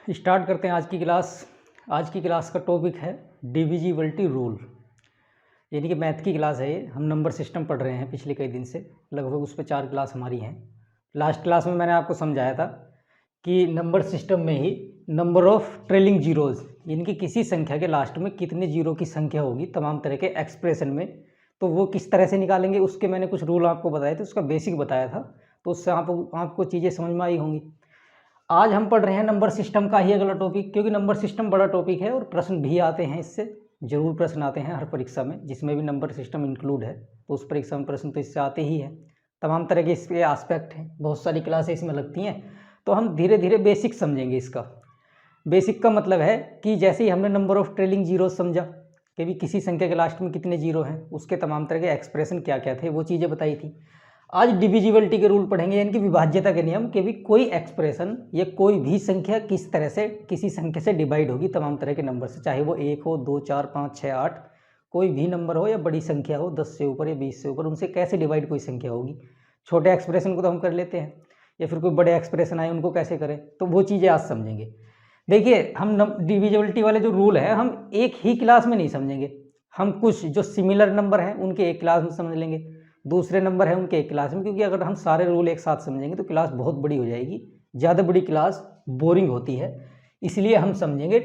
Start करते हैं आज की क्लास। आज की क्लास का टॉपिक है डिविजिबिलिटी रूल, यानी कि मैथ की क्लास है ये। हम नंबर सिस्टम पढ़ रहे हैं पिछले कई दिन से, लगभग उस पर 4 क्लास हमारी हैं। लास्ट क्लास में मैंने आपको समझाया था कि नंबर सिस्टम में ही नंबर ऑफ ट्रेलिंग जीरोज़, यानी कि किसी संख्या के लास्ट में कितने जीरो की संख्या होगी तमाम तरह के एक्सप्रेशन में, तो वो किस तरह से निकालेंगे उसके मैंने कुछ रूल आपको बताए थे, उसका बेसिक बताया था। तो उससे आपको चीज़ें समझ में आई होंगी। आज हम पढ़ रहे हैं नंबर सिस्टम का ही अगला टॉपिक, क्योंकि नंबर सिस्टम बड़ा टॉपिक है और प्रश्न भी आते हैं इससे, जरूर प्रश्न आते हैं हर परीक्षा में जिसमें भी नंबर सिस्टम इंक्लूड है। तो उस परीक्षा में प्रश्न तो इससे आते ही हैं। तमाम तरह के इसके एस्पेक्ट हैं, बहुत सारी क्लासें इसमें लगती हैं। तो हम धीरे धीरे बेसिक समझेंगे इसका। बेसिक का मतलब है कि जैसे ही हमने नंबर ऑफ ट्रेलिंग जीरो समझा कि भी किसी संख्या के लास्ट में कितने जीरो हैं, उसके तमाम तरह के एक्सप्रेशन क्या क्या थे, वो चीज़ें बताई थी। आज डिविजिबिलिटी के रूल पढ़ेंगे, यानी कि विभाज्यता के नियम कि भी कोई एक्सप्रेशन या कोई भी संख्या किस तरह से किसी संख्या से डिवाइड होगी तमाम तरह के नंबर से, चाहे वो 1 हो, 2, 4, 5, 6, 8, कोई भी नंबर हो या बड़ी संख्या हो, 10 से ऊपर या 20 से ऊपर, उनसे कैसे डिवाइड कोई संख्या होगी। छोटे एक्सप्रेशन को तो हम कर लेते हैं, या फिर कोई बड़े एक्सप्रेशन आए उनको कैसे करें, तो वो चीज़ें आज समझेंगे। देखिए, हम डिविजिबिलिटी वाले जो रूल है हम एक ही क्लास में नहीं समझेंगे। हम कुछ जो सिमिलर नंबर हैं उनके एक क्लास में समझ लेंगे, दूसरे नंबर है उनके एक क्लास में, क्योंकि अगर हम सारे रूल एक साथ समझेंगे तो क्लास बहुत बड़ी हो जाएगी। ज़्यादा बड़ी क्लास बोरिंग होती है, इसलिए हम समझेंगे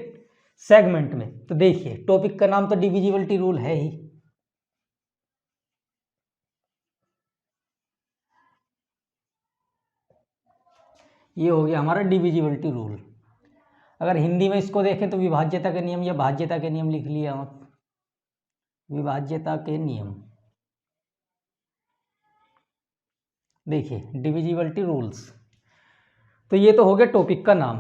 सेगमेंट में। तो देखिए, टॉपिक का नाम तो डिविजिबिलिटी रूल है ही। ये हो गया हमारा डिविजिबिलिटी रूल। अगर हिंदी में इसको देखें तो विभाज्यता के नियम या भाज्यता के नियम लिख लिए आप। विभाज्यता के नियम, देखिए डिविजिबिलिटी रूल्स। तो ये तो हो गया टॉपिक का नाम।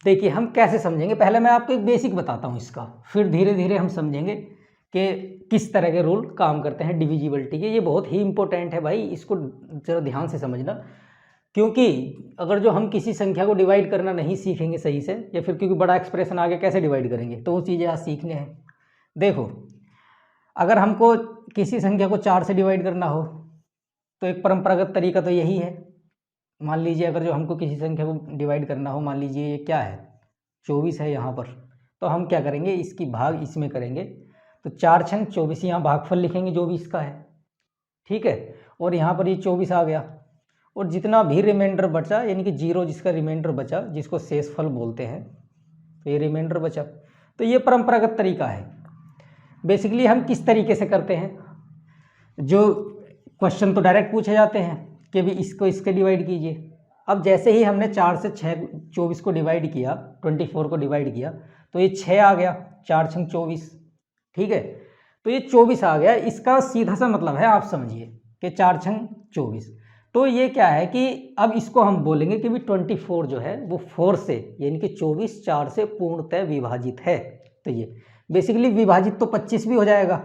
देखिए हम कैसे समझेंगे, पहले मैं आपको एक बेसिक बताता हूँ इसका, फिर धीरे धीरे हम समझेंगे कि किस तरह के रूल काम करते हैं डिविजिबिलिटी के। ये बहुत ही इंपॉर्टेंट है भाई, इसको जरा ध्यान से समझना, क्योंकि अगर जो हम किसी संख्या को डिवाइड करना नहीं सीखेंगे सही से, या फिर क्योंकि बड़ा एक्सप्रेशन आगे कैसे डिवाइड करेंगे, तो वो चीज़ें आज सीखने हैं। देखो, अगर हमको किसी संख्या को 4 से डिवाइड करना हो तो एक परंपरागत तरीका तो यही है। मान लीजिए अगर जो हमको किसी संख्या को डिवाइड करना हो, मान लीजिए ये क्या है, 24 है यहाँ पर, तो हम क्या करेंगे, इसकी भाग इसमें करेंगे। तो 4 छंग 24, यहाँ भागफल लिखेंगे जो भी इसका है, ठीक है। और यहाँ पर ये 24 आ गया, और जितना भी रिमाइंडर बचा, यानी कि जीरो जिसका रिमाइंडर बचा, जिसको शेषफल बोलते हैं, तो ये रिमाइंडर बचा। तो ये परंपरागत तरीका है। बेसिकली हम किस तरीके से करते हैं, जो क्वेश्चन तो डायरेक्ट पूछे जाते हैं कि भी इसको इसके डिवाइड कीजिए। अब जैसे ही हमने 4 से 6 24 को डिवाइड किया, 24 को डिवाइड किया, तो ये 6 आ गया, 4 छंग 24, ठीक है। तो ये 24 आ गया, इसका सीधा सा मतलब है, आप समझिए कि 4 छंग 24। तो ये क्या है कि अब इसको हम बोलेंगे कि भी 24 जो है वो 4 से, यानी कि 24 4 से पूर्णतः विभाजित है। तो ये बेसिकली विभाजित तो 25 भी हो जाएगा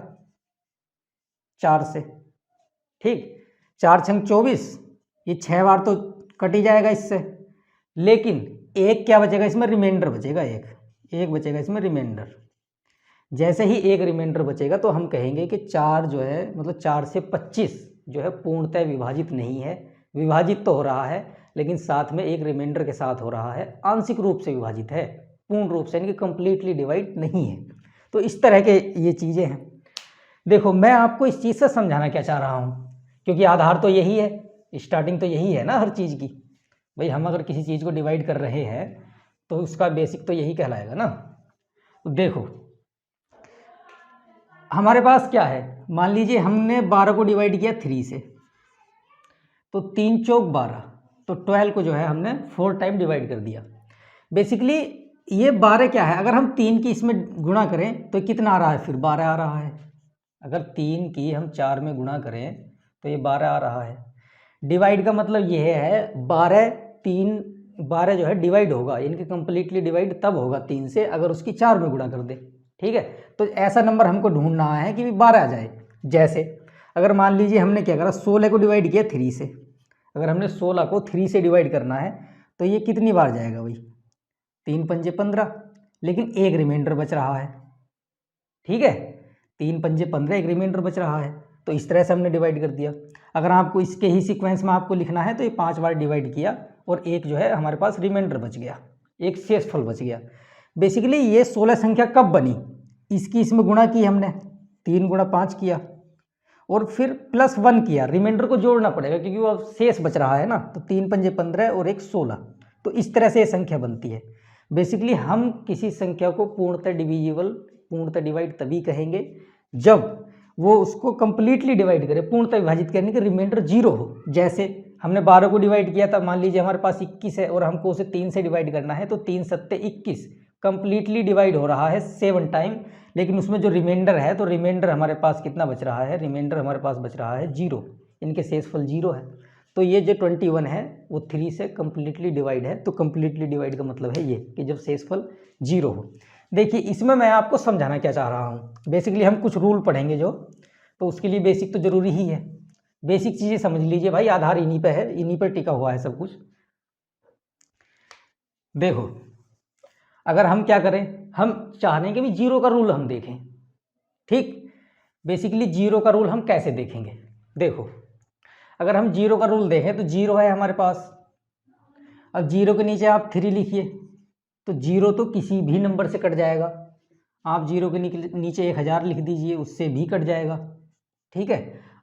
4 से, ठीक। 4 छंग 24, ये 6 बार तो कट ही जाएगा इससे, लेकिन एक क्या बचेगा इसमें, रिमाइंडर बचेगा, एक बचेगा इसमें रिमाइंडर। जैसे ही एक रिमाइंडर बचेगा तो हम कहेंगे कि 4 जो है, मतलब 4 से 25 जो है पूर्णतः विभाजित नहीं है। विभाजित तो हो रहा है, लेकिन साथ में एक रिमाइंडर के साथ हो रहा है, आंशिक रूप से विभाजित है, पूर्ण रूप से यानी कि कंप्लीटली डिवाइड नहीं है। तो इस तरह के ये चीज़ें हैं। देखो, मैं आपको इस चीज़ से समझाना क्या चाह रहा हूँ, क्योंकि आधार तो यही है, स्टार्टिंग तो यही है ना हर चीज़ की। भाई हम अगर किसी चीज़ को डिवाइड कर रहे हैं तो उसका बेसिक तो यही कहलाएगा ना। तो देखो, हमारे पास क्या है, मान लीजिए हमने 12 को डिवाइड किया 3 से, तो 3 चौक 12, तो 12 को जो है हमने 4 टाइम डिवाइड कर दिया। बेसिकली ये 12 क्या है, अगर हम 3 की इसमें गुणा करें तो कितना आ रहा है, फिर 12 आ रहा है। अगर 3 की हम 4 में गुणा करें तो ये 12 आ रहा है। डिवाइड का मतलब ये है 12 जो है डिवाइड होगा, यानी कि कंप्लीटली डिवाइड तब होगा 3 से अगर उसकी 4 में गुणा कर दे, ठीक है। तो ऐसा नंबर हमको ढूंढना है कि 12 आ जाए। जैसे अगर मान लीजिए हमने क्या करा, 16 को डिवाइड किया 3 से, अगर हमने 16 को 3 से डिवाइड करना है तो ये कितनी बार जाएगा भाई, 3 पंजे 15, लेकिन एक रिमाइंडर बच रहा है, ठीक है। 3 पंजे 15, एक रिमाइंडर बच रहा है। तो इस तरह से हमने डिवाइड कर दिया। अगर आपको इसके ही सीक्वेंस में आपको लिखना है तो ये 5 बार डिवाइड किया और एक जो है हमारे पास रिमाइंडर बच गया, एक शेषफल बच गया। बेसिकली ये 16 संख्या कब बनी, इसकी इसमें गुणा की हमने, 3 गुणा 5 किया और फिर +1 किया, रिमाइंडर को जोड़ना पड़ेगा क्योंकि वो अब शेष बच रहा है ना, तो 3 पंजे 15 और 1 16, तो इस तरह से ये संख्या बनती है। बेसिकली हम किसी संख्या को पूर्णतः डिविजिबल, पूर्णतः डिवाइड तभी कहेंगे जब वो उसको कंप्लीटली डिवाइड करे, पूर्णतः विभाजित करने के रिमाइंडर 0 हो। जैसे हमने 12 को डिवाइड किया था, मान लीजिए हमारे पास 21 है और हमको उसे 3 से डिवाइड करना है, तो 3 सत्ते 21 कंप्लीटली डिवाइड हो रहा है 7 टाइम, लेकिन उसमें जो रिमाइंडर है, तो रिमाइंडर हमारे पास कितना बच रहा है, रिमाइंडर हमारे पास बच रहा है 0, इनके शेषफल 0 है। तो ये जो 21 है वो 3 से कंप्लीटली डिवाइड है, तो कंप्लीटली डिवाइड का मतलब है ये कि जब शेषफल 0 हो। देखिए इसमें मैं आपको समझाना क्या चाह रहा हूँ, बेसिकली हम कुछ रूल पढ़ेंगे जो, तो उसके लिए बेसिक तो जरूरी ही है, बेसिक चीज़ें समझ लीजिए भाई, आधार इन्हीं पे है, इन्हीं पर टिका हुआ है सब कुछ। देखो अगर हम क्या करें, हम चाह रहे हैं कि भी 0 का रूल हम देखें, ठीक। बेसिकली 0 का रूल हम कैसे देखेंगे, देखो अगर हम 0 का रूल देखें तो 0 है हमारे पास, अब 0 के नीचे आप 3 लिखिए, तो 0 तो किसी भी नंबर से कट जाएगा, आप 0 के नीचे 1000 लिख दीजिए, उससे भी कट जाएगा, ठीक है।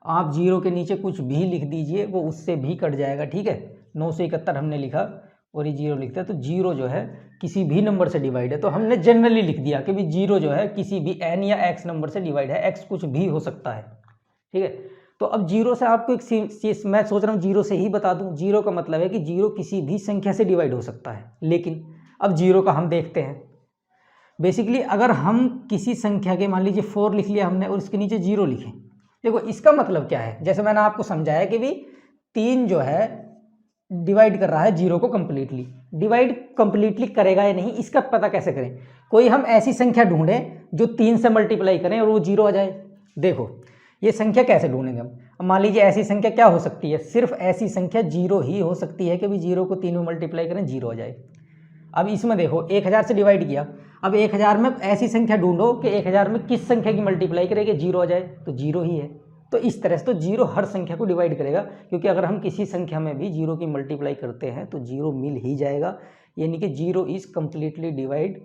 आप 0 के नीचे कुछ भी लिख दीजिए, वो उससे भी कट जाएगा, ठीक है। 971 हमने लिखा और ये 0 लिखता है, तो 0 जो है किसी भी नंबर से डिवाइड है, तो हमने जनरली लिख दिया कि भी 0 जो है किसी भी n या x नंबर से डिवाइड है, x कुछ भी हो सकता है, ठीक है। तो अब 0 से आपको एक चीज मैं सोच रहा हूँ 0 से ही बता दूँ, 0 का मतलब है कि 0 किसी भी संख्या से डिवाइड हो सकता है। लेकिन अब 0 का हम देखते हैं, बेसिकली अगर हम किसी संख्या के, मान लीजिए 4 लिख लिया हमने और इसके नीचे 0 लिखें, देखो इसका मतलब क्या है, जैसे मैंने आपको समझाया कि भी 3 जो है डिवाइड कर रहा है 0 को कंप्लीटली, डिवाइड कंप्लीटली करेगा या नहीं इसका पता कैसे करें, कोई हम ऐसी संख्या ढूंढें जो 3 से मल्टीप्लाई करें और वो 0 आ जाए। देखो ये संख्या कैसे ढूंढेंगे हम, मान लीजिए ऐसी संख्या क्या हो सकती है, सिर्फ ऐसी संख्या 0 ही हो सकती है कि भी 0 को 3 में मल्टीप्लाई करें 0 आ जाए। अब इसमें देखो 1000 से डिवाइड किया, अब 1000 में ऐसी संख्या ढूंढो कि 1000 में किस संख्या की मल्टीप्लाई करें कि 0 आ जाए, तो 0 ही है। तो इस तरह से तो 0 हर संख्या को डिवाइड करेगा, क्योंकि अगर हम किसी संख्या में भी 0 की मल्टीप्लाई करते हैं तो 0 मिल ही जाएगा, यानी कि 0 is completely divide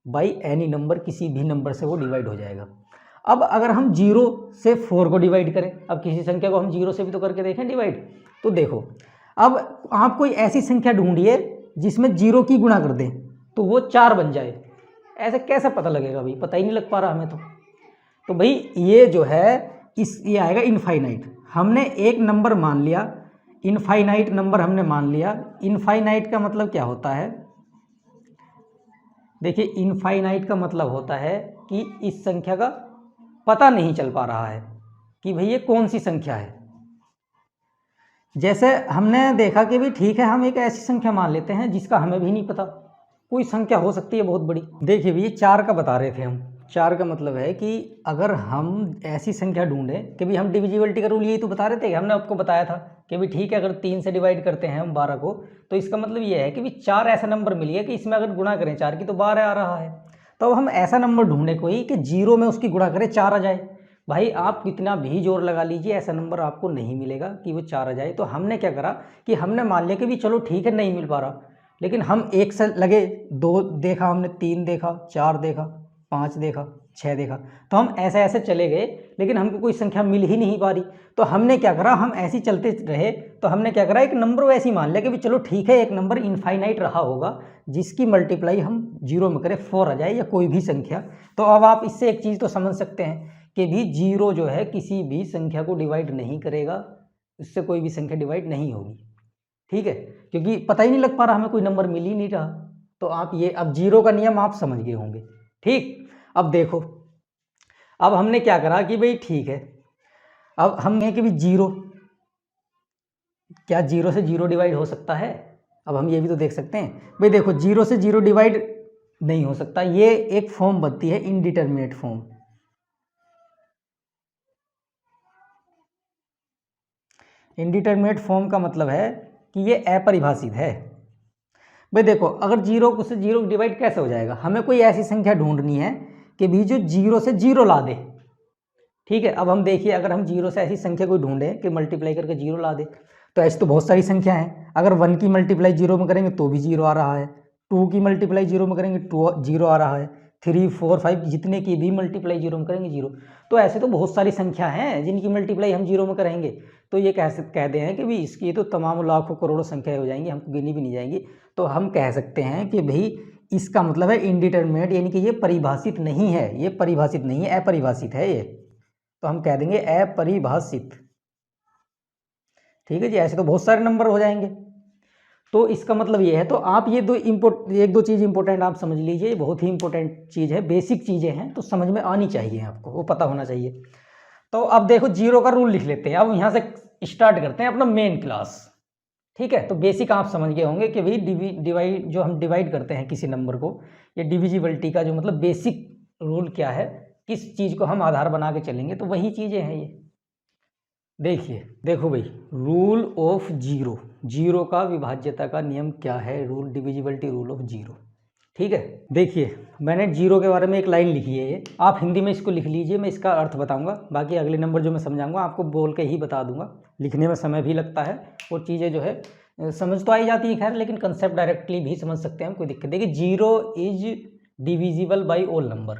by any number, किसी भी नंबर से वो डिवाइड हो जाएगा। अब अगर हम 0 से 4 को डिवाइड करें, अब किसी संख्या को हम 0 से भी तो करके देखें डिवाइड, तो देखो अब आप कोई ऐसी संख्या ढूंढिए जिसमें 0 की गुणा कर दें तो वो 4 बन जाए, ऐसे कैसे पता लगेगा भाई, पता ही नहीं लग पा रहा हमें तो भाई ये जो है ये आएगा इनफाइनाइट। हमने एक नंबर मान लिया, इनफाइनाइट नंबर हमने मान लिया। इनफाइनाइट का मतलब क्या होता है, देखिए इनफाइनाइट का मतलब होता है कि इस संख्या का पता नहीं चल पा रहा है कि भाई ये कौन सी संख्या है। जैसे हमने देखा कि भी ठीक है हम एक ऐसी संख्या मान लेते हैं जिसका हमें भी नहीं पता, कोई संख्या हो सकती है बहुत बड़ी। देखिए भी 4 का बता रहे थे हम, 4 का मतलब है कि अगर हम ऐसी संख्या ढूंढें कि भी हम डिविजिबिलिटी का रूल यही तो बता रहे थे, हमने आपको बताया था कि भी ठीक है अगर 3 से डिवाइड करते हैं हम 12 को, तो इसका मतलब ये है कि भी 4 ऐसा नंबर मिल गया कि इसमें अगर गुणा करें 4 की तो 12 आ रहा है। तो अब हम ऐसा नंबर ढूंढे कोई कि 0 में उसकी गुणा करें 4 आ जाए। भाई आप कितना भी जोर लगा लीजिए ऐसा नंबर आपको नहीं मिलेगा कि वो 4 आ जाए। तो हमने क्या करा कि हमने मान लिया कि भी चलो ठीक है नहीं मिल पा रहा, लेकिन हम 1 से लगे 2 देखा हमने, 3 देखा, 4 देखा, 5 देखा, 6 देखा, तो हम ऐसे ऐसे चले गए लेकिन हमको कोई संख्या मिल ही नहीं पा रही। तो हमने क्या करा, हम ऐसे चलते रहे, तो हमने क्या करा एक नंबर वैसे ही मान लिया कि भी चलो ठीक है एक नंबर इनफाइनाइट रहा होगा जिसकी मल्टीप्लाई हम 0 में करें 4 आ जाए या कोई भी संख्या। तो अब आप इससे एक चीज़ तो समझ सकते हैं कि भी 0 जो है किसी भी संख्या को डिवाइड नहीं करेगा, इससे कोई भी संख्या डिवाइड नहीं होगी, ठीक है, क्योंकि पता ही नहीं लग पा रहा हमें, कोई नंबर मिल ही नहीं रहा। तो आप ये अब 0 का नियम आप समझ गए होंगे, ठीक। अब देखो अब हमने क्या करा कि भाई ठीक है अब हम कहें कि भी 0 क्या 0 से 0 डिवाइड हो सकता है, अब हम ये भी तो देख सकते हैं। भाई देखो 0 से 0 डिवाइड नहीं हो सकता, ये एक फॉर्म बनती है इनडिटरमिनेट फॉर्म। इनडिटरमिनेट फॉर्म का मतलब है कि ये अपरिभाषित है। भाई देखो अगर 0 से 0 डिवाइड कैसे हो जाएगा, हमें कोई ऐसी संख्या ढूंढनी है कि भी जो 0 से 0 ला दे, ठीक है। अब हम देखिए अगर हम 0 से ऐसी संख्या कोई ढूंढें कि मल्टीप्लाई करके 0 ला दे, तो ऐसी तो बहुत सारी संख्या हैं। अगर 1 की मल्टीप्लाई 0 में करेंगे तो भी 0 आ रहा है, 2 की मल्टीप्लाई जीरो में करेंगे 2 जीरो आ रहा है, 3 4 5 जितने की भी मल्टीप्लाई जीरो में करेंगे जीरो। तो ऐसे तो बहुत सारी संख्या हैं जिनकी मल्टीप्लाई हम जीरो में करेंगे, तो ये कहते हैं कि भाई इसकी तो तमाम लाखों करोड़ों संख्या हो जाएंगी, हमको गिनी भी नहीं जाएंगी। तो हम कह सकते हैं कि भाई इसका मतलब है इनडिटरमिनेट, यानी कि ये परिभाषित नहीं है, ये परिभाषित नहीं है, अपरिभाषित है ये। तो हम कह देंगे अपरिभाषित। ठीक है जी, ऐसे तो बहुत सारे नंबर हो जाएंगे। तो इसका मतलब ये है, तो आप ये एक दो चीज़ इंपॉर्टेंट आप समझ लीजिए, बहुत ही इंपॉर्टेंट चीज़ है, बेसिक चीज़ें हैं, तो समझ में आनी चाहिए आपको, वो पता होना चाहिए। तो अब देखो जीरो का रूल लिख लेते हैं। अब यहाँ से स्टार्ट करते हैं अपना मेन क्लास। ठीक है, तो बेसिक आप समझ गए होंगे कि भाई डिवाइड, जो हम डिवाइड करते हैं किसी नंबर को, ये डिविजिबिलिटी का जो मतलब बेसिक रूल क्या है, किस चीज़ को हम आधार बना के चलेंगे, तो वही चीज़ें हैं ये। देखो भाई, रूल ऑफ जीरो, जीरो का विभाज्यता का नियम क्या है, rule divisibility rule of zero. ठीक है, देखिए मैंने जीरो के बारे में एक लाइन लिखी है, ये आप हिंदी में इसको लिख लीजिए, मैं इसका अर्थ बताऊंगा, बाकी अगले नंबर जो मैं समझाऊंगा आपको बोल के ही बता दूंगा, लिखने में समय भी लगता है और चीज़ें जो है समझ तो आई जाती है खैर, लेकिन कंसेप्ट डायरेक्टली भी समझ सकते हैं हम, कोई दिक्कत। देखिए zero is divisible by all number.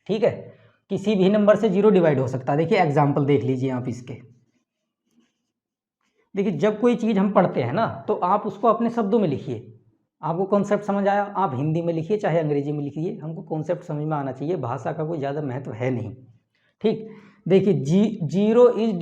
ठीक है, किसी भी नंबर से जीरो डिवाइड हो सकता है। देखिए एग्जाम्पल देख लीजिए आप इसके। देखिए जब कोई चीज़ हम पढ़ते हैं ना, तो आप उसको अपने शब्दों में लिखिए, आपको कॉन्सेप्ट समझ आया, आप हिंदी में लिखिए चाहे अंग्रेजी में लिखिए, हमको कॉन्सेप्ट समझ में आना चाहिए, भाषा का कोई ज़्यादा महत्व है नहीं। ठीक, देखिए zero is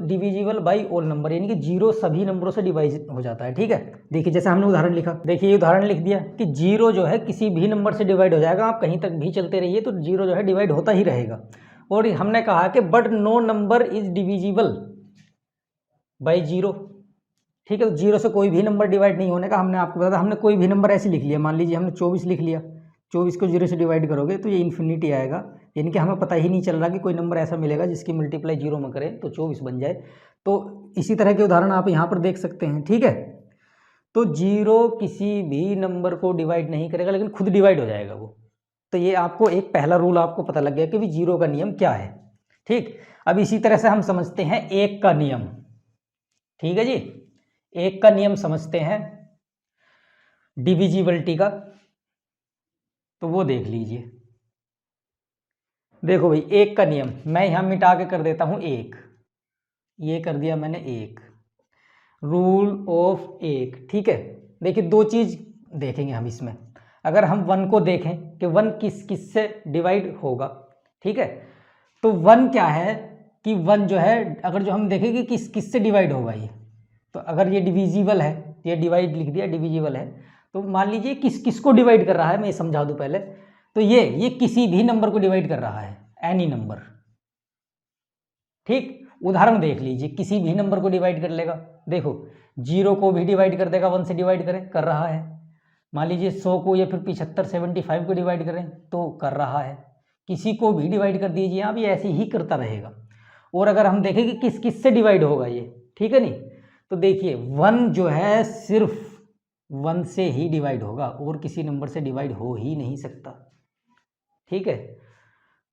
divisible by all number, यानी कि जीरो सभी नंबरों से डिवाइड हो जाता है। ठीक है, देखिए जैसे हमने उदाहरण लिखा, देखिए ये उदाहरण लिख दिया कि जीरो जो है किसी भी नंबर से डिवाइड हो जाएगा, आप कहीं तक भी चलते रहिए तो जीरो जो है डिवाइड होता ही रहेगा। और हमने कहा कि but no number is divisible by zero. ठीक है, तो जीरो से कोई भी नंबर डिवाइड नहीं होने का हमने आपको बताया। हमने कोई भी नंबर ऐसे लिख लिया, मान लीजिए हमने 24 लिख लिया, 24 को जीरो से डिवाइड करोगे तो ये इन्फिनिटी आएगा, यानी कि हमें पता ही नहीं चल रहा कि कोई नंबर ऐसा मिलेगा जिसकी मल्टीप्लाई जीरो में करें तो 24 बन जाए। तो इसी तरह के उदाहरण आप यहाँ पर देख सकते हैं। ठीक है, तो जीरो किसी भी नंबर को डिवाइड नहीं करेगा, लेकिन खुद डिवाइड हो जाएगा वो। तो ये आपको एक पहला रूल आपको पता लग गया कि भी जीरो का नियम क्या है। ठीक, अब इसी तरह से हम समझते हैं एक का नियम। ठीक है जी, एक का नियम समझते हैं डिविजिबिलिटी का, तो वो देख लीजिए। देखो भाई एक का नियम मैं यहां मिटा के कर देता हूं एक, ये कर दिया मैंने एक, रूल ऑफ एक। ठीक है, देखिए दो चीज देखेंगे हम इसमें, अगर हम वन को देखें कि वन किस किस से डिवाइड होगा। ठीक है, तो वन क्या है कि वन जो है, अगर जो हम देखें कि किस किस से डिवाइड होगा ये, तो अगर ये डिविजिबल है, ये डिवाइड लिख दिया, डिविजिबल है, तो मान लीजिए किस किस को डिवाइड कर रहा है, मैं ये समझा दूं पहले। तो ये किसी भी नंबर को डिवाइड कर रहा है, एनी नंबर। ठीक, उदाहरण देख लीजिए, किसी भी नंबर को डिवाइड कर लेगा। देखो जीरो को भी डिवाइड कर देगा, वन से डिवाइड करें कर रहा है। मान लीजिए 100 को या फिर 75 75 को डिवाइड करें तो कर रहा है। किसी को भी डिवाइड कर दीजिए आप, ये ऐसे ही करता रहेगा। और अगर हम देखें कि किस किस से डिवाइड होगा ये, ठीक है नहीं, तो देखिए वन जो है सिर्फ वन से ही डिवाइड होगा और किसी नंबर से डिवाइड हो ही नहीं सकता। ठीक है,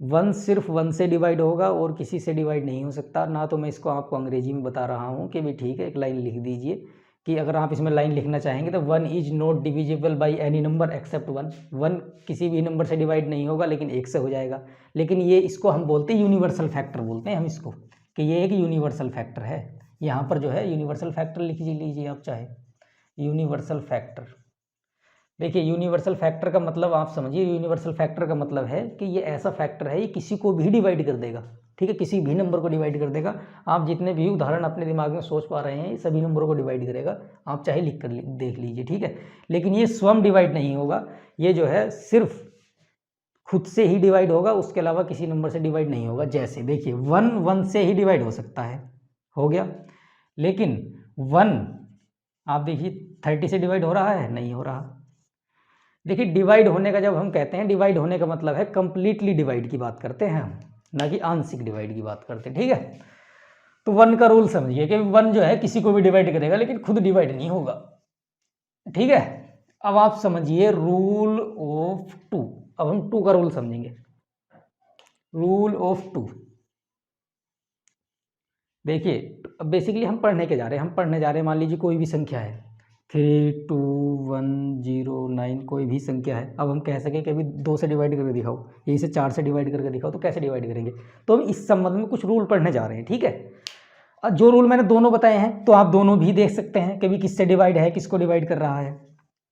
वन सिर्फ वन से डिवाइड होगा और किसी से डिवाइड नहीं हो सकता। ना तो मैं इसको आपको अंग्रेजी में बता रहा हूँ कि भी ठीक है, एक लाइन लिख दीजिए कि अगर आप इसमें लाइन लिखना चाहेंगे तो one is not divisible by any number except one. One किसी भी नंबर से डिवाइड नहीं होगा लेकिन एक से हो जाएगा। लेकिन ये इसको हम बोलते हैं यूनिवर्सल फैक्टर, बोलते हैं हम इसको कि ये एक यूनिवर्सल फैक्टर है। यहाँ पर जो है यूनिवर्सल फैक्टर लिख लीजिए आप चाहे, यूनिवर्सल फैक्टर। देखिए यूनिवर्सल फैक्टर का मतलब आप समझिए, यूनिवर्सल फैक्टर का मतलब है कि ये ऐसा फैक्टर है, ये किसी को भी डिवाइड कर देगा। ठीक है, किसी भी नंबर को डिवाइड कर देगा। आप जितने भी उदाहरण अपने दिमाग में सोच पा रहे हैं, ये सभी नंबरों को डिवाइड करेगा, आप चाहे लिख कर देख लीजिए। ठीक है, लेकिन ये स्वयं डिवाइड नहीं होगा, ये जो है सिर्फ खुद से ही डिवाइड होगा, उसके अलावा किसी नंबर से डिवाइड नहीं होगा। जैसे देखिए वन वन से ही डिवाइड हो सकता है, हो गया, लेकिन वन आप देखिए 30 से डिवाइड हो रहा है, नहीं हो रहा। देखिए डिवाइड होने का जब हम कहते हैं, डिवाइड होने का मतलब है कंप्लीटली डिवाइड की बात करते हैं हम, ना कि आंशिक डिवाइड की बात करते हैं। ठीक है, तो वन का रूल समझिए कि वन जो है किसी को भी डिवाइड करेगा लेकिन खुद डिवाइड नहीं होगा। ठीक है, अब आप समझिए रूल ऑफ टू। अब हम टू का रूल समझेंगे, रूल ऑफ टू। देखिए बेसिकली हम पढ़ने के जा रहे हैं, हम पढ़ने जा रहे हैं, मान लीजिए कोई भी संख्या है, 32109 कोई भी संख्या है। अब हम कह सकें कि अभी 2 से डिवाइड करके दिखाओ, यही से 4 से डिवाइड करके दिखाओ, तो कैसे डिवाइड करेंगे? तो हम इस संबंध में कुछ रूल पढ़ने जा रहे हैं, ठीक है। और जो रूल मैंने दोनों बताए हैं तो आप दोनों भी देख सकते हैं कि भी किससे डिवाइड है, किसको डिवाइड कर रहा है,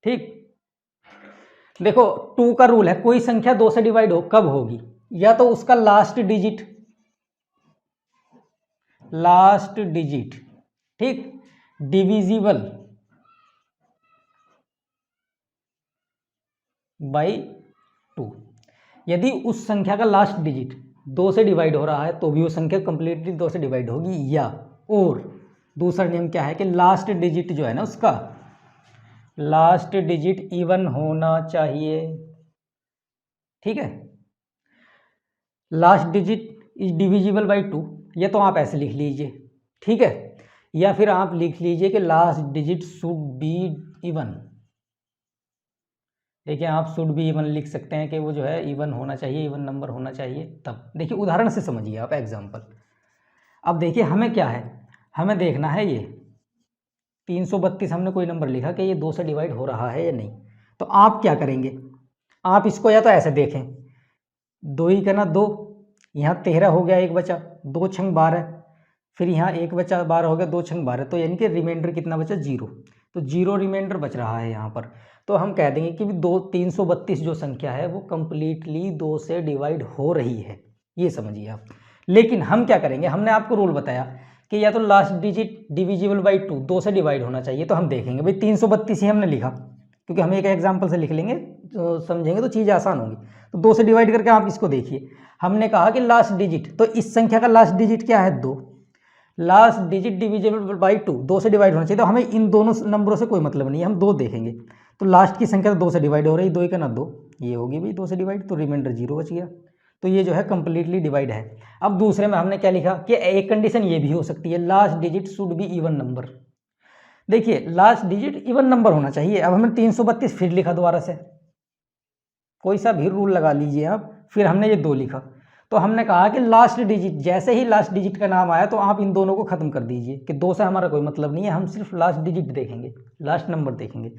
ठीक। देखो 2 का रूल है, कोई संख्या 2 से डिवाइड हो कब होगी, या तो उसका लास्ट डिजिट, ठीक, डिविजिबल बाई 2। यदि उस संख्या का लास्ट डिजिट 2 से डिवाइड हो रहा है तो भी वो संख्या कंप्लीटली 2 से डिवाइड होगी, या और दूसरा नियम क्या है कि लास्ट डिजिट जो है ना, उसका लास्ट डिजिट इवन होना चाहिए, ठीक है। Last digit is divisible by 2, ये तो आप ऐसे लिख लीजिए, ठीक है। या फिर आप लिख लीजिए कि last digit should be even. देखिए आप शुड बी इवन लिख सकते हैं कि वो जो है इवन होना चाहिए, इवन नंबर होना चाहिए। तब देखिए उदाहरण से समझिए आप, एग्जांपल। अब देखिए हमें क्या है, हमें देखना है ये 332 हमने कोई नंबर लिखा कि ये 2 से डिवाइड हो रहा है या नहीं। तो आप क्या करेंगे, आप इसको या तो ऐसे देखें, 2 ही करना 2, यहाँ 13 हो गया, एक बचा, 2 छंग 12, फिर यहाँ एक बचा 12 हो गया, 2 छंग 12, तो यानी कि रिमाइंडर कितना बचा, 0। तो 0 रिमाइंडर बच रहा है यहाँ पर। तो हम कह देंगे कि 332 जो संख्या है वो कंप्लीटली 2 से डिवाइड हो रही है, ये समझिए आप। लेकिन हम क्या करेंगे, हमने आपको रूल बताया कि या तो लास्ट डिजिट डिविजिबल बाई 2, 2 से डिवाइड होना चाहिए। तो हम देखेंगे भाई 332 ही हमने लिखा, क्योंकि हम एक एग्जाम्पल से लिख लेंगे तो समझेंगे तो चीज़ आसान होगी। तो 2 से डिवाइड करके आप इसको देखिए, हमने कहा कि लास्ट डिजिट, तो इस संख्या का लास्ट डिजिट क्या है, 2। लास्ट डिजिट डिविजिबल बाई 2, 2 से डिवाइड होना चाहिए। तो हमें इन दोनों नंबरों से कोई मतलब नहीं है, हम 2 देखेंगे। तो लास्ट की संख्या तो 2 से डिवाइड हो रही, 2 का ना 2, ये होगी भाई 2 से डिवाइड, तो रिमाइंडर 0 बच गया। तो ये जो है कंप्लीटली डिवाइड है। अब दूसरे में हमने क्या लिखा कि एक कंडीशन ये भी हो सकती है, last digit should be even number. देखिए लास्ट डिजिट इवन नंबर होना चाहिए। अब हमने 332 फिर लिखा दोबारा से, कोई सा भी रूल लगा लीजिए आप, फिर हमने ये 2 लिखा। तो हमने कहा कि लास्ट डिजिट, जैसे ही लास्ट डिजिट का नाम आया तो आप इन दोनों को खत्म कर दीजिए कि 2 से हमारा कोई मतलब नहीं है, हम सिर्फ लास्ट डिजिट देखेंगे, लास्ट नंबर देखेंगे।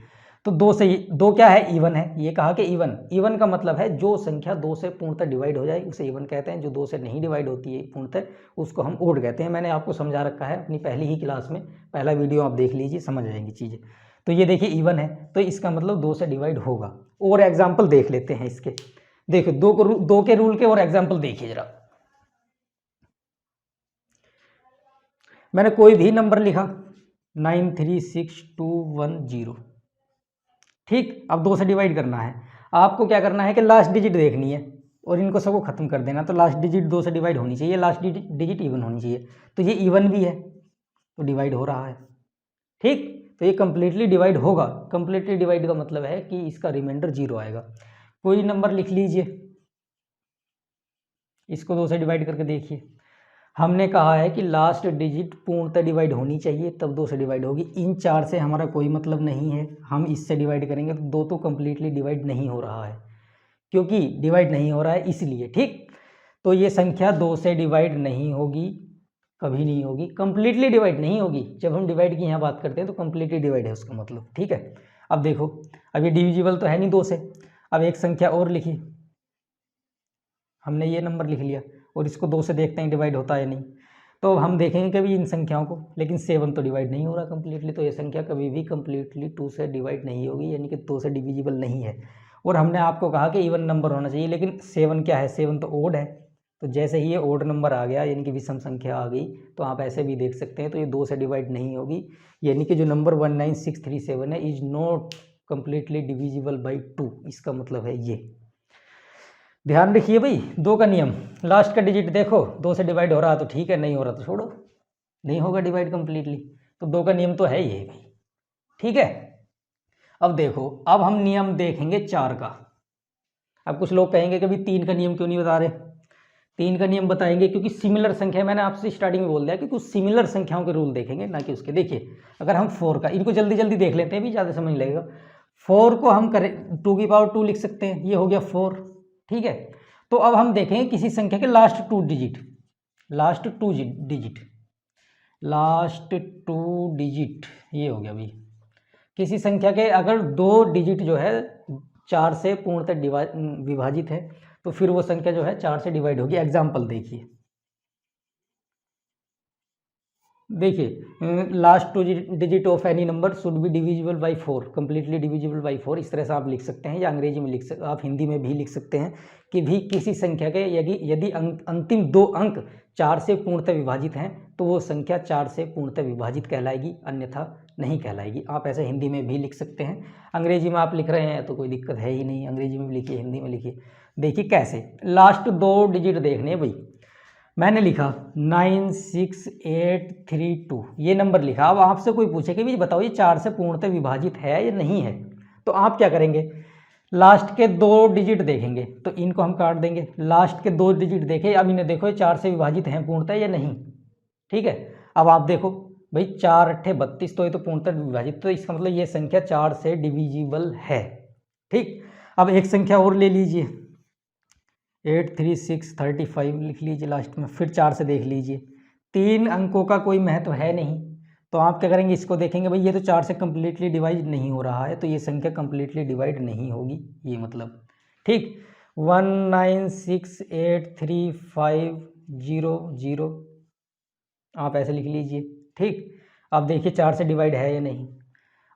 तो 2 से 2 क्या है, इवन है। ये कहा कि इवन, इवन का मतलब है जो संख्या 2 से पूर्णतः डिवाइड हो जाए उसे इवन कहते हैं, जो 2 से नहीं डिवाइड होती है पूर्णतः उसको हम ओड कहते हैं। मैंने आपको समझा रखा है अपनी पहली ही क्लास में, पहला वीडियो आप देख लीजिए, समझ आएंगी चीज़ें। तो ये देखिए इवन है, तो इसका मतलब 2 से डिवाइड होगा। और एग्जाम्पल देख लेते हैं इसके, देखो 2 के रूल के और एग्जाम्पल देखिए जरा। मैंने कोई भी नंबर लिखा 936210, ठीक। अब 2 से डिवाइड करना है, आपको क्या करना है कि लास्ट डिजिट देखनी है और इनको सबको खत्म कर देना। तो लास्ट डिजिट 2 से डिवाइड होनी चाहिए, लास्ट डिजिट इवन होनी चाहिए। तो ये इवन भी है तो डिवाइड हो रहा है, ठीक। तो ये कंप्लीटली डिवाइड होगा। कंप्लीटली डिवाइड का मतलब है कि इसका रिमाइंडर 0 आएगा। कोई नंबर लिख लीजिए, इसको 2 से डिवाइड करके देखिए। हमने कहा है कि लास्ट डिजिट पूर्णतः डिवाइड होनी चाहिए, तब 2 से डिवाइड होगी। इन 4 से हमारा कोई मतलब नहीं है, हम इससे डिवाइड करेंगे तो 2 तो कंप्लीटली डिवाइड नहीं हो रहा है, क्योंकि डिवाइड नहीं हो रहा है इसलिए, ठीक। तो ये संख्या 2 से डिवाइड नहीं होगी, कभी नहीं होगी, कंप्लीटली डिवाइड नहीं होगी। जब हम डिवाइड की यहाँ बात करते हैं तो कंप्लीटली डिवाइड है उसका मतलब, ठीक है। अब देखो, अब ये डिविजिबल तो है नहीं 2 से, अब एक संख्या और लिखी, हमने ये नंबर लिख लिया और इसको 2 से देखते हैं डिवाइड होता है नहीं। तो हम देखेंगे कभी इन संख्याओं को, लेकिन 7 तो डिवाइड नहीं हो रहा कंप्लीटली, तो ये संख्या कभी भी कंप्लीटली 2 से डिवाइड नहीं होगी, यानी कि 2 से डिविजिबल नहीं है। और हमने आपको कहा कि इवन नंबर होना चाहिए, लेकिन 7 क्या है, 7 तो ओड है। तो जैसे ही ये ओड नंबर आ गया, यानी कि विषम संख्या आ गई, तो आप ऐसे भी देख सकते हैं, तो ये 2 से डिवाइड नहीं होगी। यानी कि जो नंबर 19637 है is not completely divisible by 2, इसका मतलब है ये। ध्यान रखिए भाई, 2 का नियम, लास्ट का डिजिट देखो 2 से डिवाइड हो रहा तो ठीक है, नहीं हो रहा तो छोड़ो, नहीं होगा डिवाइड कंप्लीटली। तो 2 का नियम तो है ही है भाई, ठीक है। अब देखो, अब हम नियम देखेंगे 4 का। अब कुछ लोग कहेंगे कि भाई 3 का नियम क्यों नहीं बता रहे। 3 का नियम बताएंगे क्योंकि सिमिलर संख्या, मैंने आपसे स्टार्टिंग में बोल दिया कि कुछ सिमिलर संख्याओं के रूल देखेंगे, ना कि उसके। देखिए अगर हम 4 का, इनको जल्दी जल्दी देख लेते हैं भी, ज़्यादा समझ लगेगा। 4 को हम करें 2 की पावर 2 लिख सकते हैं, ये हो गया 4, ठीक है। तो अब हम देखेंगे किसी संख्या के last 2 digit, last 2 digit, last 2 digit, ये हो गया भाई किसी संख्या के अगर 2 डिजिट जो है 4 से पूर्णतः विभाजित है तो फिर वो संख्या जो है 4 से डिवाइड होगी। एग्जाम्पल देखिए last 2 digit of any number should be divisible by 4, completely divisible by 4, इस तरह से आप लिख सकते हैं, या अंग्रेजी में आप हिंदी में भी लिख सकते हैं कि भी किसी संख्या के यदि अंतिम 2 अंक 4 से पूर्णतः विभाजित हैं तो वो संख्या 4 से पूर्णतः विभाजित कहलाएगी, अन्यथा नहीं कहलाएगी। आप ऐसे हिंदी में भी लिख सकते हैं। अंग्रेजी में आप लिख रहे हैं तो कोई दिक्कत है ही नहीं, अंग्रेजी में भी लिखिए, हिंदी में लिखिए। देखिए कैसे, लास्ट 2 डिजिट देखने भाई, मैंने लिखा 96832, ये नंबर लिखा। अब आपसे कोई पूछे कि भाई बताओ ये 4 से पूर्णतः विभाजित है या नहीं है, तो आप क्या करेंगे, लास्ट के 2 डिजिट देखेंगे, तो इनको हम काट देंगे। लास्ट के 2 डिजिट देखे, अब इन्हें देखो ये 4 से विभाजित हैं पूर्णतः या नहीं, ठीक है। अब आप देखो भाई 4 8 32, तो ये तो पूर्णतः विभाजित, तो इसका मतलब ये संख्या 4 से डिविजिबल है, ठीक। अब एक संख्या और ले लीजिए, 83635 लिख लीजिए लास्ट में, फिर 4 से देख लीजिए, 3 अंकों का कोई महत्व है नहीं, तो आप क्या करेंगे, इसको देखेंगे भाई ये तो 4 से कम्प्लीटली डिवाइड नहीं हो रहा है, तो ये संख्या कम्प्लीटली डिवाइड नहीं होगी, ये मतलब, ठीक। 1968350 आप ऐसे लिख लीजिए, ठीक। अब देखिए 4 से डिवाइड है या नहीं,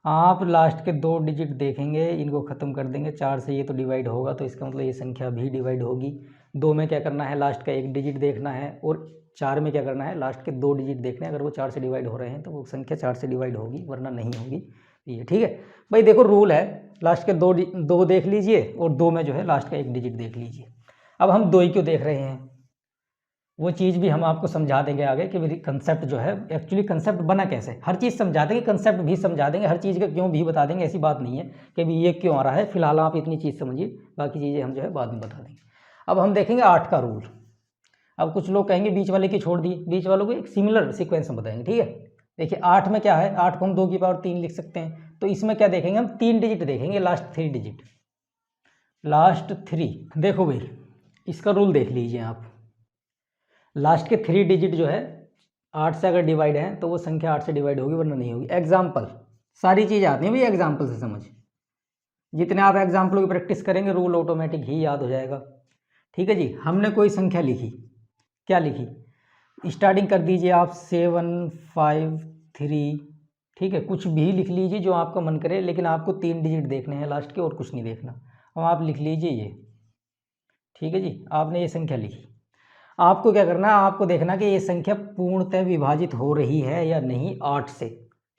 आप लास्ट के 2 डिजिट देखेंगे, इनको ख़त्म कर देंगे, 4 से ये तो डिवाइड होगा, तो इसका मतलब ये संख्या भी डिवाइड होगी। 2 में क्या करना है, लास्ट का 1 डिजिट देखना है, और 4 में क्या करना है, लास्ट के 2 डिजिट देखने हैं। अगर वो 4 से डिवाइड हो रहे हैं तो वो संख्या 4 से डिवाइड होगी, वरना नहीं होगी, ये ठीक है भाई। देखो रूल है, लास्ट के 2 देख लीजिए, और 2 में जो है लास्ट का 1 डिजिट देख लीजिए। अब हम 2 ही क्यों देख रहे हैं, वो चीज़ भी हम आपको समझा देंगे आगे कि कंसेप्ट जो है, एक्चुअली कंसेप्ट बना कैसे, हर चीज़ समझा देंगे, कंसेप्ट भी समझा देंगे, हर चीज़ का क्यों भी बता देंगे। ऐसी बात नहीं है कि भी ये क्यों आ रहा है, फिलहाल आप इतनी चीज़ समझिए, बाकी चीज़ें हम जो है बाद में बता देंगे। अब हम देखेंगे 8 का रूल। अब कुछ लोग कहेंगे बीच वाले की छोड़ दिए, बीच वालों को एक सिमिलर सीक्वेंस में बताएंगे, ठीक है। देखिए 8 में क्या है, 8 को हम 2 की पावर 3 लिख सकते हैं, तो इसमें क्या देखेंगे हम, 3 डिजिट देखेंगे, लास्ट 3 डिजिट, लास्ट 3। देखो भाई इसका रूल देख लीजिए आप, लास्ट के 3 डिजिट जो है 8 से अगर डिवाइड है तो वो संख्या 8 से डिवाइड होगी, वरना नहीं होगी। एग्जाम्पल, सारी चीज़ आती है भाई एग्जाम्पल से समझ, जितने आप एग्जाम्पलों की प्रैक्टिस करेंगे रूल ऑटोमेटिक ही याद हो जाएगा, ठीक है जी। हमने कोई संख्या लिखी, क्या लिखी, स्टार्टिंग कर दीजिए आप 753, ठीक है, कुछ भी लिख लीजिए जो आपका मन करे, लेकिन आपको 3 डिजिट देखने हैं लास्ट के, और कुछ नहीं देखना। अब आप लिख लीजिए ये, ठीक है जी, आपने ये संख्या लिखी। आपको क्या करना है, आपको देखना कि ये संख्या पूर्णतः विभाजित हो रही है या नहीं 8 से,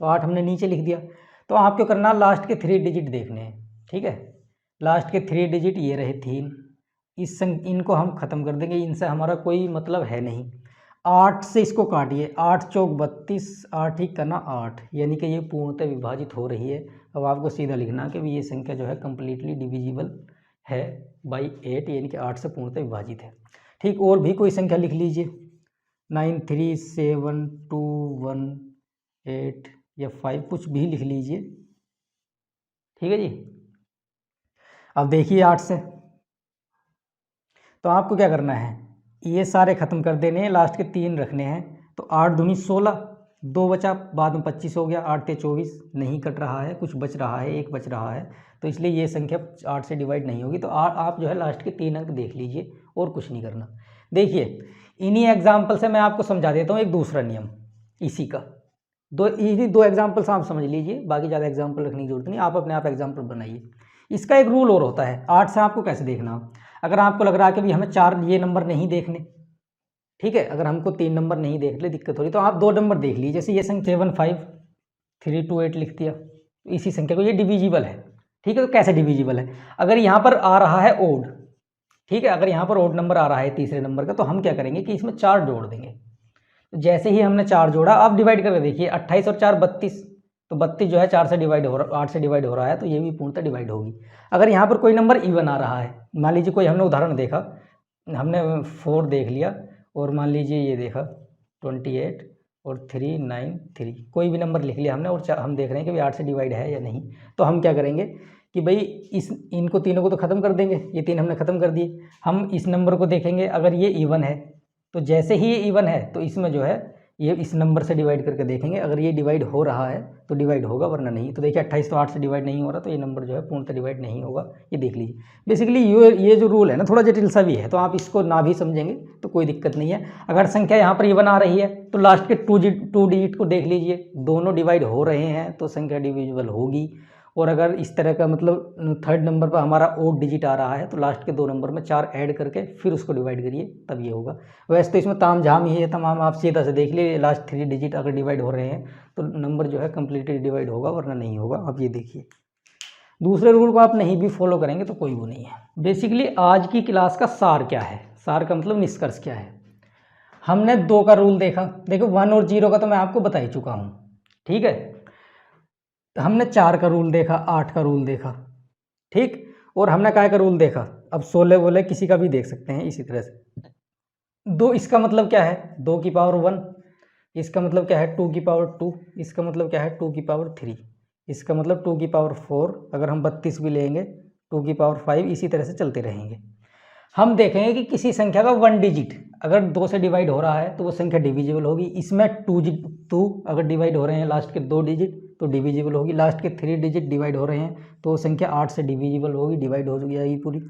तो 8 हमने नीचे लिख दिया। तो आपको करना लास्ट के 3 डिजिट देखने हैं, ठीक है। लास्ट के 3 डिजिट ये रहे 3, इनको हम ख़त्म कर देंगे, इनसे हमारा कोई मतलब है नहीं। 8 से इसको काटिए, 8 चौक 32, 8 ही करना 8, यानी कि ये पूर्णतः विभाजित हो रही है। अब आपको सीधा लिखना कि ये संख्या जो है कम्प्लीटली डिविजिबल है बाई 8, यानी कि 8 से पूर्णतः विभाजित है, ठीक। और भी कोई संख्या लिख लीजिए, 93721 या 5, कुछ भी लिख लीजिए, ठीक है जी। अब देखिए 8 से, तो आपको क्या करना है, ये सारे ख़त्म कर देने हैं, लास्ट के 3 रखने हैं। तो 8 दूनी 16, 2 बचा, बाद में 25 हो गया, 8 ते 24, नहीं कट रहा है, कुछ बच रहा है, 1 बच रहा है, तो इसलिए ये संख्या 8 से डिवाइड नहीं होगी। तो आप जो है लास्ट के 3 अंक देख लीजिए, और कुछ नहीं करना। देखिए इन्हीं एग्जाम्पल से मैं आपको समझा देता हूँ एक दूसरा नियम इसी का, इन्हीं 2 एग्जाम्पल्स आप समझ लीजिए, बाकी ज़्यादा एग्जाम्पल रखने की जरूरत नहीं, आप अपने आप एग्जाम्पल बनाइए। इसका एक रूल और होता है, 8 से आपको कैसे देखना, अगर आपको लग रहा है कि भाई हमें 4 ये नंबर नहीं देखने, ठीक है, अगर हमको 3 नंबर नहीं देखने दिक्कत हो रही, तो आप 2 नंबर देख लीजिए, जैसे ये संख्या 75328 लिख दिया, इसी संख्या को, ये डिविजिबल है, ठीक है। तो कैसे डिविजिबल है, अगर यहाँ पर आ रहा है ओड, ठीक है, अगर यहाँ पर ओड नंबर आ रहा है तीसरे नंबर का, तो हम क्या करेंगे कि इसमें 4 जोड़ देंगे। तो जैसे ही हमने 4 जोड़ा, आप डिवाइड करके देखिए, 28 और 4 32, तो 32 जो है 4 से डिवाइड हो रहा, 8 से डिवाइड हो रहा है, तो ये भी पूर्णतः डिवाइड होगी। अगर यहाँ पर कोई नंबर इवन आ रहा है, मान लीजिए कोई हमने उदाहरण देखा, हमने 4 देख लिया, और मान लीजिए ये देखा 28 और 393, कोई भी नंबर लिख लिया हमने, और हम देख रहे हैं कि भाई 8 से डिवाइड है या नहीं, तो हम क्या करेंगे कि भाई इनको तीनों को तो ख़त्म कर देंगे, ये 3 हमने ख़त्म कर दिए। हम इस नंबर को देखेंगे, अगर ये इवन है, तो जैसे ही ये इवन है तो इसमें जो है ये इस नंबर से डिवाइड करके देखेंगे, अगर ये डिवाइड हो रहा है तो डिवाइड होगा, वरना नहीं। तो देखिए 28 तो 8 से डिवाइड नहीं हो रहा, तो ये नंबर जो है पूर्णतः डिवाइड नहीं होगा। ये देख लीजिए। बेसिकली ये जो रूल है ना, थोड़ा जटिल सा भी है, तो आप इसको ना भी समझेंगे तो कोई दिक्कत नहीं है। अगर संख्या यहाँ पर इवन आ रही है तो लास्ट के 2 डिजिट को देख लीजिए, दोनों डिवाइड हो रहे हैं तो संख्या डिविजिबल होगी। और अगर इस तरह का मतलब थर्ड नंबर पर हमारा ओड डिजिट आ रहा है तो लास्ट के 2 नंबर में 4 ऐड करके फिर उसको डिवाइड करिए, तब ये होगा। वैसे तो इसमें तामझाम ही है तमाम, आप सीधा से देख लीजिए, लास्ट 3 डिजिट अगर डिवाइड हो रहे हैं तो नंबर जो है कम्प्लीटली डिवाइड होगा, वरना नहीं होगा। आप ये देखिए, दूसरे रूल को आप नहीं भी फॉलो करेंगे तो कोई वो नहीं है। बेसिकली आज की क्लास का सार क्या है, सार का मतलब निष्कर्ष क्या है। हमने 2 का रूल देखा, देखो 1 और 0 का तो मैं आपको बता ही चुका हूँ, ठीक है। हमने 4 का रूल देखा, 8 का रूल देखा, ठीक। और हमने काय का रूल देखा, अब 16 बोले किसी का भी देख सकते हैं इसी तरह से। 2 इसका मतलब क्या है, 2 की पावर 1, इसका मतलब क्या है 2 की पावर 2, इसका मतलब क्या है 2 की पावर 3, इसका मतलब 2 की पावर 4, अगर हम 32 भी लेंगे 2 की पावर 5, इसी तरह से चलते रहेंगे। हम देखेंगे कि किसी संख्या का 1 डिजिट अगर 2 से डिवाइड हो रहा है तो वो संख्या डिविजिबल होगी। इसमें 2 अगर डिवाइड हो रहे हैं लास्ट के 2 डिजिट तो डिविजिबल होगी। लास्ट के 3 डिजिट डिवाइड हो रहे हैं तो वो संख्या 8 से डिविजिबल होगी, डिवाइड हो जाएगी पूरी।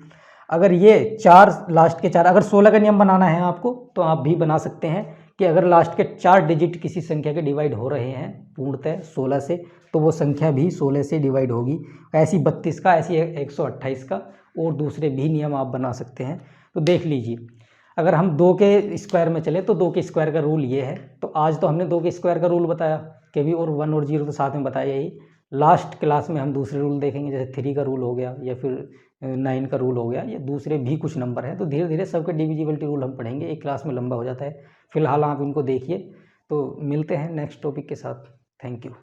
अगर ये 4 लास्ट के 4, अगर 16 का नियम बनाना है आपको तो आप भी बना सकते हैं कि अगर लास्ट के 4 डिजिट किसी संख्या के डिवाइड हो रहे हैं पूर्णतः 16 से तो वो संख्या भी 16 से डिवाइड होगी। ऐसी 32 का, ऐसी 128 का, और दूसरे भी नियम आप बना सकते हैं। तो देख लीजिए, अगर हम 2 के स्क्वायर में चले तो 2 के स्क्वायर का रूल ये है। तो आज तो हमने 2 के स्क्वायर का रूल बताया कि भी, और 1 और 0 तो साथ में बताया ही। लास्ट क्लास में हम दूसरे रूल देखेंगे, जैसे 3 का रूल हो गया या फिर 9 का रूल हो गया, या दूसरे भी कुछ नंबर हैं। तो धीरे धीरे सबके डिविजिबिलिटी रूल हम पढ़ेंगे, एक क्लास में लंबा हो जाता है। फिलहाल आप इनको देखिए। तो मिलते हैं नेक्स्ट टॉपिक के साथ। Thank you.